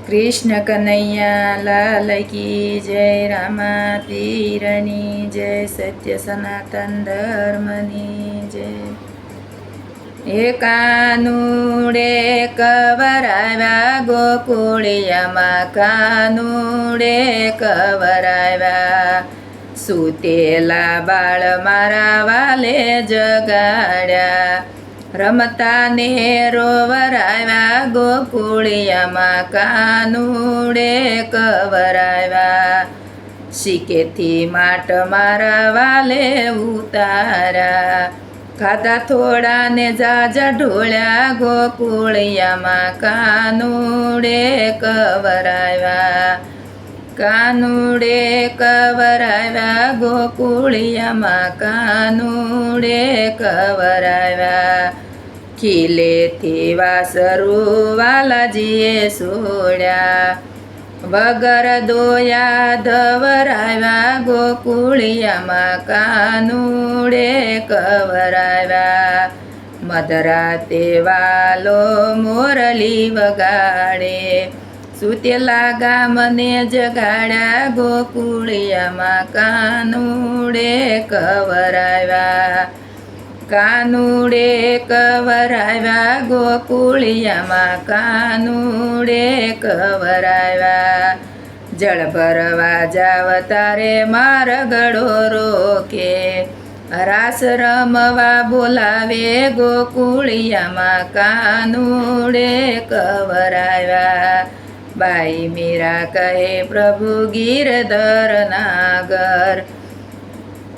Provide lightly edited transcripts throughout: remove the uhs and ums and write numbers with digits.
कृष्ण कन्हैया लाल की जय। रामा पीरनी जय। सत्य सनातन धर्मनी जय। हे कानुडे कवराव्या गोकुळियामा कानुडे कवराव्या सुतेला बाळ मारा वाले जगाड्या रमता नेरोवराव्या गोकुळियामा कानुडे कवराव्या शिकेથી माट मारा वाले उतारा खाधा थोडा ने जाजा ढोळ्या गोकुळियामा कानुडे कवराव्या कानुडे कवराव्या गोकुळियामा कानुडे कवराव्या खिलेથી વાસરુ વાલાજીએ સોડ્યા વગર દોયા ધવરાવ્યા ગોકુળિયામાં કાનુડે કવરાવ્યા મધરાતે વાલો મોરલી વગાડે સુતેલા ગામને જગાડ્યા ગોકુળિયામાં કાનુડે કવરાવ્યા કાનુડે કવરાવ્યા ગોકુળિયામાં કાનુડે કવરાવ્યા જળ ભરવા જાવ તારે મારગડો રોકે રાસ રમવા બોલાવે ગોકુળિયામાં કાનુડે કવરાવ્યા બાઈ મીરા કહે પ્રભુ ગિરધર નાગર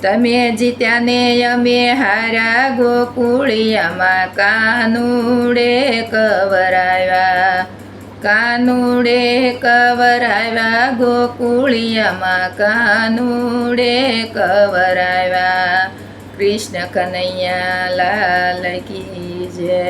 તમે જીત્યા ને અમે હાર્યા ગોકુળિયામાં કાનુડે કવરાવ્યા કાનુડે કવરાવ્યા ગોકુળિયામાં કાનુડે કવરાવ્યા કૃષ્ણ કનૈયા લાલ કી જય।